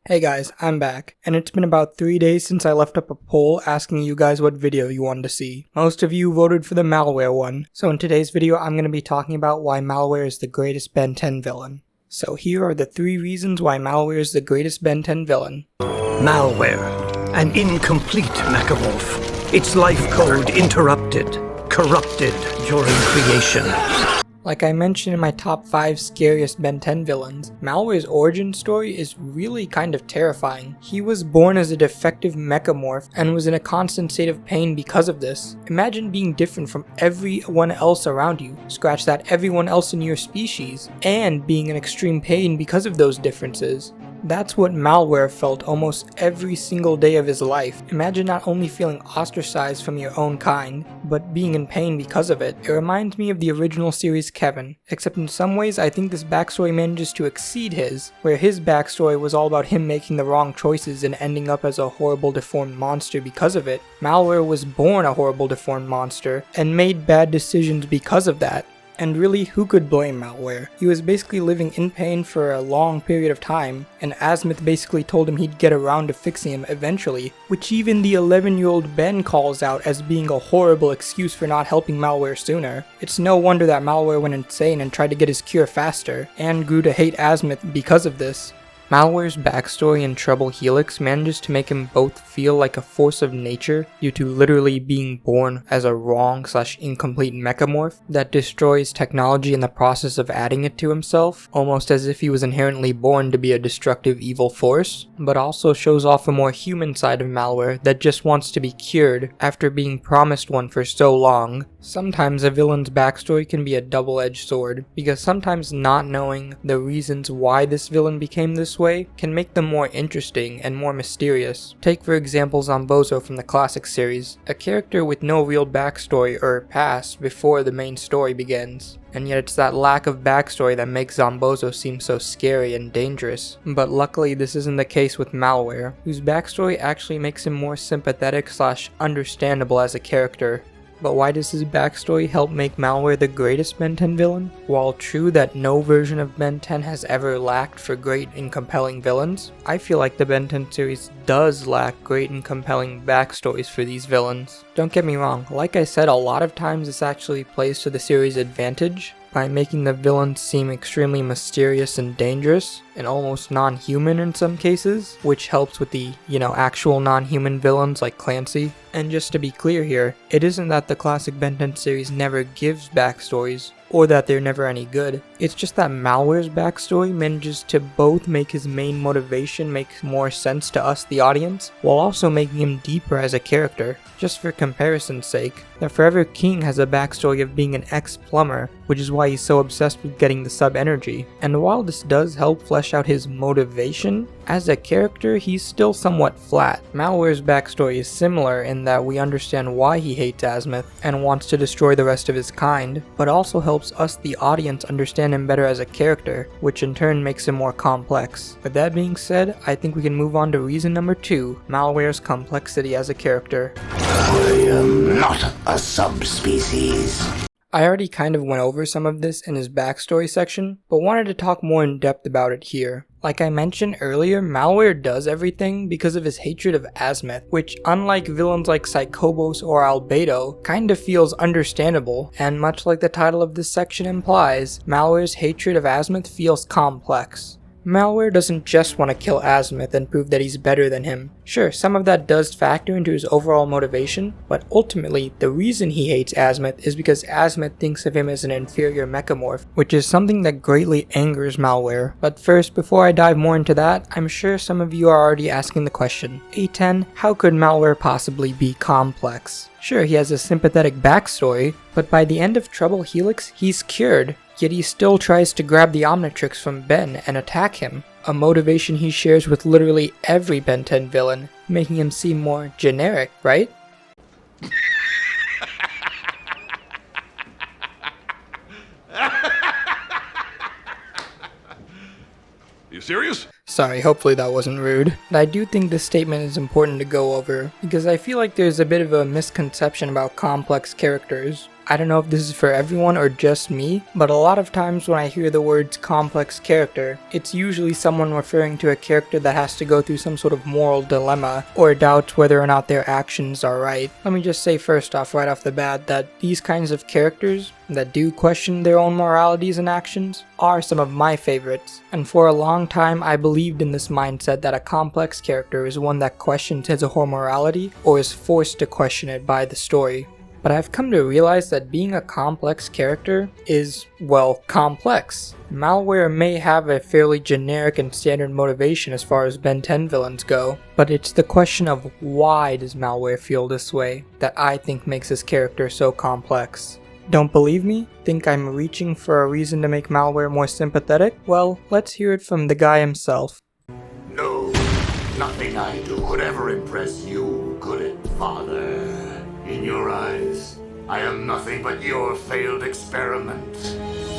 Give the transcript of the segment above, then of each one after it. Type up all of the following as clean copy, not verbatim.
Hey guys, I'm back, and it's been about 3 days since I left up a poll asking you guys what video you wanted to see. Most of you voted for the Malware one, so in today's video I'm going to be talking about why Malware is the greatest Ben 10 villain. So here are the 3 reasons why Malware is the greatest Ben 10 villain. Malware, an incomplete mechamorph. Its life code interrupted, corrupted during creation. Like I mentioned in my top 5 scariest Ben 10 villains, Malware's origin story is really kind of terrifying. He was born as a defective mechamorph and was in a constant state of pain because of this. Imagine being different from everyone else around you, scratch that everyone else in your species, and being in extreme pain because of those differences. That's what Malware felt almost every single day of his life. Imagine not only feeling ostracized from your own kind, but being in pain because of it. It reminds me of the original series Kevin, except in some ways I think this backstory manages to exceed his, where his backstory was all about him making the wrong choices and ending up as a horrible deformed monster because of it. Malware was born a horrible deformed monster, and made bad decisions because of that. And really, who could blame Malware? He was basically living in pain for a long period of time, and Azimuth basically told him he'd get around to fixing him eventually, which even the 11-year-old Ben calls out as being a horrible excuse for not helping Malware sooner. It's no wonder that Malware went insane and tried to get his cure faster, and grew to hate Azimuth because of this. Malware's backstory in Trouble Helix manages to make him both feel like a force of nature due to literally being born as a wrong/incomplete mechamorph that destroys technology in the process of adding it to himself, almost as if he was inherently born to be a destructive evil force, but also shows off a more human side of Malware that just wants to be cured after being promised one for so long. Sometimes a villain's backstory can be a double-edged sword, because sometimes not knowing the reasons why this villain became this way can make them more interesting and more mysterious. Take for example Zombozo from the classic series, a character with no real backstory or past before the main story begins. And yet it's that lack of backstory that makes Zombozo seem so scary and dangerous. But luckily this isn't the case with Malware, whose backstory actually makes him more sympathetic/understandable as a character. But why does his backstory help make Malware the greatest Ben 10 villain? While true that no version of Ben 10 has ever lacked for great and compelling villains, I feel like the Ben 10 series does lack great and compelling backstories for these villains. Don't get me wrong, like I said, a lot of times this actually plays to the series' advantage by making the villains seem extremely mysterious and dangerous, and almost non-human in some cases, which helps with the, actual non-human villains like Clancy. And just to be clear here, it isn't that the classic Ben 10 series never gives backstories, or that they're never any good. It's just that Malware's backstory manages to both make his main motivation make more sense to us, the audience, while also making him deeper as a character. Just for comparison's sake, the Forever King has a backstory of being an ex-plumber, which is why he's so obsessed with getting the sub-energy. And while this does help flesh out his motivation, as a character, he's still somewhat flat. Malware's backstory is similar in that we understand why he hates Azimuth and wants to destroy the rest of his kind, but also helps us, the audience, understand him better as a character, which in turn makes him more complex. With that being said, I think we can move on to reason number 2, Malware's complexity as a character. I am not a subspecies. I already kind of went over some of this in his backstory section, but wanted to talk more in depth about it here. Like I mentioned earlier, Malware does everything because of his hatred of Azimuth, which unlike villains like Psychobos or Albedo, kind of feels understandable, and much like the title of this section implies, Malware's hatred of Azimuth feels complex. Malware doesn't just want to kill Azimuth and prove that he's better than him. Sure, some of that does factor into his overall motivation, but ultimately, the reason he hates Azimuth is because Azimuth thinks of him as an inferior mechamorph, which is something that greatly angers Malware. But first, before I dive more into that, I'm sure some of you are already asking the question, A10, how could Malware possibly be complex? Sure, he has a sympathetic backstory, but by the end of Trouble Helix, he's cured. Yet he still tries to grab the Omnitrix from Ben and attack him, a motivation he shares with literally every Ben 10 villain, making him seem more generic, right? You serious? Sorry, hopefully that wasn't rude. But I do think this statement is important to go over, because I feel like there's a bit of a misconception about complex characters. I don't know if this is for everyone or just me, but a lot of times when I hear the words complex character, it's usually someone referring to a character that has to go through some sort of moral dilemma or doubts whether or not their actions are right. Let me just say first off, right off the bat, that these kinds of characters that do question their own moralities and actions are some of my favorites, and for a long time I believed in this mindset that a complex character is one that questions his or her morality or is forced to question it by the story. But I've come to realize that being a complex character is, well, complex. Malware may have a fairly generic and standard motivation as far as Ben 10 villains go, but it's the question of why does Malware feel this way that I think makes his character so complex. Don't believe me? Think I'm reaching for a reason to make Malware more sympathetic? Well, let's hear it from the guy himself. No, nothing I do could ever impress you, good father. In your eyes, I am nothing but your failed experiment.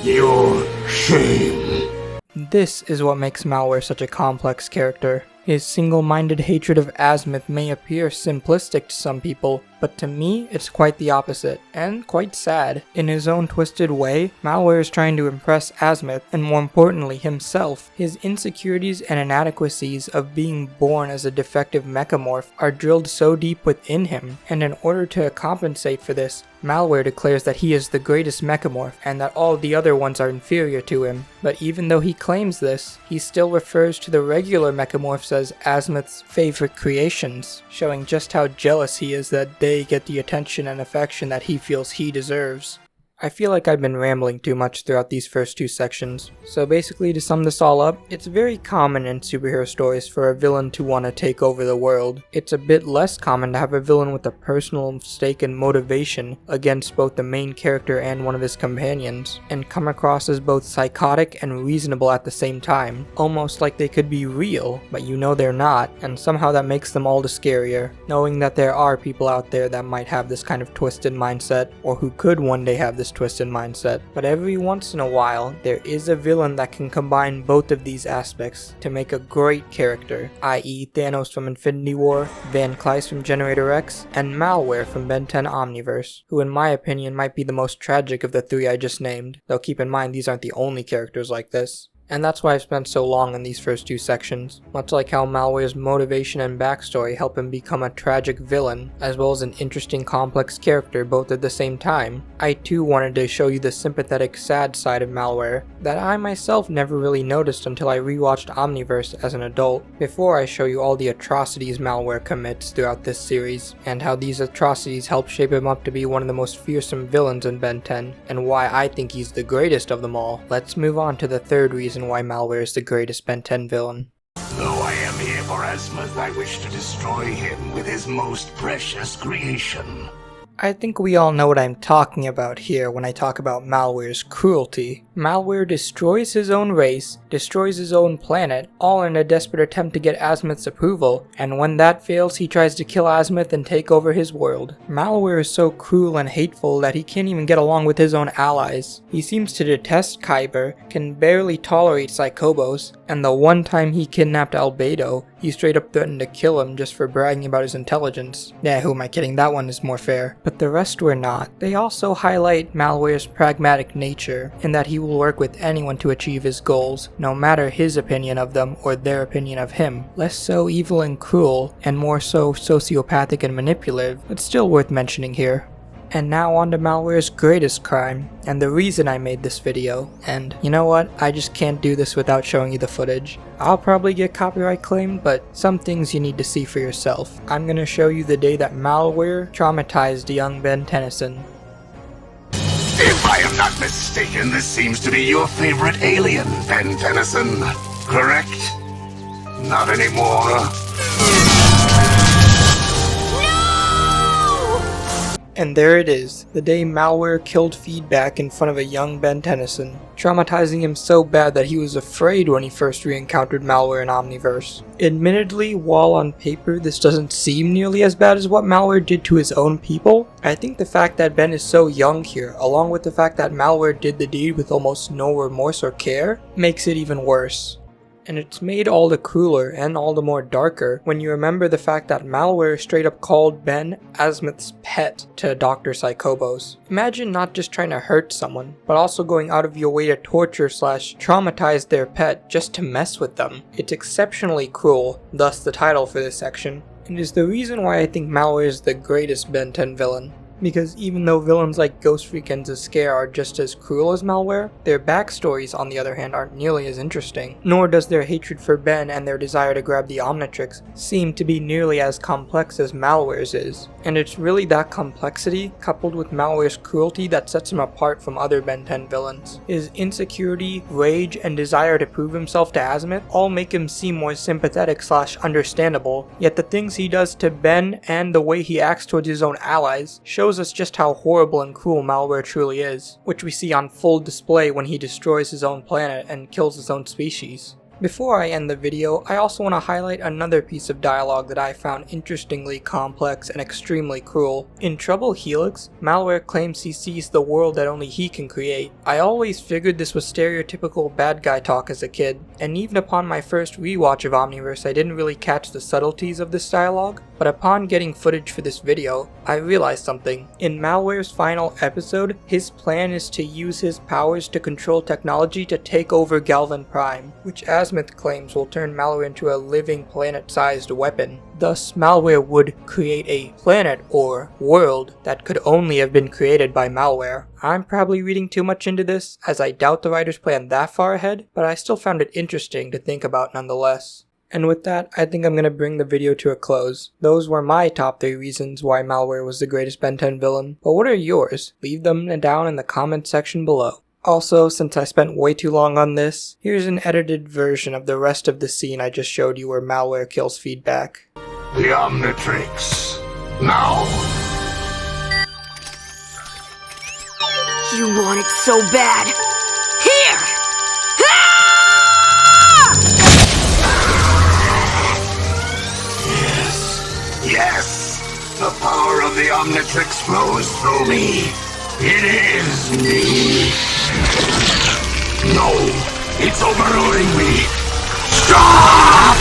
Your shame. This is what makes Malware such a complex character. His single-minded hatred of Azimuth may appear simplistic to some people, but to me, it's quite the opposite, and quite sad. In his own twisted way, Malware is trying to impress Azimuth, and more importantly, himself. His insecurities and inadequacies of being born as a defective mechamorph are drilled so deep within him, and in order to compensate for this, Malware declares that he is the greatest mechamorph, and that all the other ones are inferior to him. But even though he claims this, he still refers to the regular mechamorphs as Azimuth's favorite creations, showing just how jealous he is that they get the attention and affection that he feels he deserves. I feel like I've been rambling too much throughout these first two sections, so basically to sum this all up, it's very common in superhero stories for a villain to want to take over the world. It's a bit less common to have a villain with a personal stake and motivation against both the main character and one of his companions, and come across as both psychotic and reasonable at the same time, almost like they could be real, but you know they're not, and somehow that makes them all the scarier, knowing that there are people out there that might have this kind of twisted mindset, or who could one day have this twisted mindset. But every once in a while, there is a villain that can combine both of these aspects to make a great character, i.e. Thanos from Infinity War, Van Kleist from Generator X, and Malware from Ben 10 Omniverse, who in my opinion might be the most tragic of the three I just named, though keep in mind these aren't the only characters like this. And that's why I've spent so long in these first two sections, much like how Malware's motivation and backstory help him become a tragic villain, as well as an interesting complex character both at the same time. I too wanted to show you the sympathetic sad side of Malware, that I myself never really noticed until I rewatched Omniverse as an adult, before I show you all the atrocities Malware commits throughout this series, and how these atrocities help shape him up to be one of the most fearsome villains in Ben 10, and why I think he's the greatest of them all. Let's move on to the third reason why Malware is the greatest Ben 10 villain. Though I am here for Azimuth, I wish to destroy him with his most precious creation. I think we all know what I'm talking about here when I talk about Malware's cruelty. Malware destroys his own race, destroys his own planet, all in a desperate attempt to get Azimuth's approval, and when that fails he tries to kill Azimuth and take over his world. Malware is so cruel and hateful that he can't even get along with his own allies. He seems to detest Kyber, can barely tolerate Psychobos, and the one time he kidnapped Albedo, he straight up threatened to kill him just for bragging about his intelligence. Yeah, who am I kidding, that one is more fair. But the rest were not. They also highlight Malware's pragmatic nature, in that he will work with anyone to achieve his goals, no matter his opinion of them or their opinion of him. Less so evil and cruel, and more so sociopathic and manipulative, but still worth mentioning here. And now on to Malware's greatest crime, and the reason I made this video. And you know what, I just can't do this without showing you the footage. I'll probably get copyright claimed, but some things you need to see for yourself. I'm gonna show you the day that Malware traumatized young Ben Tennyson. If I am not mistaken, this seems to be your favorite alien, Ben Tennyson. Correct? Not anymore. And there it is, the day Malware killed Feedback in front of a young Ben Tennyson, traumatizing him so bad that he was afraid when he first re-encountered Malware in Omniverse. Admittedly, while on paper this doesn't seem nearly as bad as what Malware did to his own people, I think the fact that Ben is so young here, along with the fact that Malware did the deed with almost no remorse or care, makes it even worse. And it's made all the crueler and all the more darker when you remember the fact that Malware straight up called Ben Azimuth's pet to Dr. Psychobos. Imagine not just trying to hurt someone, but also going out of your way to torture / traumatize their pet just to mess with them. It's exceptionally cruel, thus the title for this section, and is the reason why I think Malware is the greatest Ben 10 villain. Because even though villains like Ghost Freak and Zscare are just as cruel as Malware, their backstories on the other hand aren't nearly as interesting, nor does their hatred for Ben and their desire to grab the Omnitrix seem to be nearly as complex as Malware's is. And it's really that complexity, coupled with Malware's cruelty, that sets him apart from other Ben 10 villains. His insecurity, rage, and desire to prove himself to Azimuth all make him seem more sympathetic / understandable, yet the things he does to Ben and the way he acts towards his own allies shows us just how horrible and cruel Malware truly is, which we see on full display when he destroys his own planet and kills his own species. Before I end the video, I also want to highlight another piece of dialogue that I found interestingly complex and extremely cruel. In Trouble Helix, Malware claims he sees the world that only he can create. I always figured this was stereotypical bad guy talk as a kid, and even upon my first rewatch of Omniverse I didn't really catch the subtleties of this dialogue, but upon getting footage for this video, I realized something. In Malware's final episode, his plan is to use his powers to control technology to take over Galvan Prime, which Azimuth claims will turn Malware into a living planet-sized weapon. Thus, Malware would create a planet or world that could only have been created by Malware. I'm probably reading too much into this, as I doubt the writers planned that far ahead, but I still found it interesting to think about nonetheless. And with that, I think I'm going to bring the video to a close. Those were my top 3 reasons why Malware was the greatest Ben 10 villain, but what are yours? Leave them down in the comment section below. Also, since I spent way too long on this, here's an edited version of the rest of the scene I just showed you where Malware kills feedback. The Omnitrix. Now! You want it so bad. Here! Yes! The power of the Omnitrix flows through me. It is me. No! It's overruling me. Stop!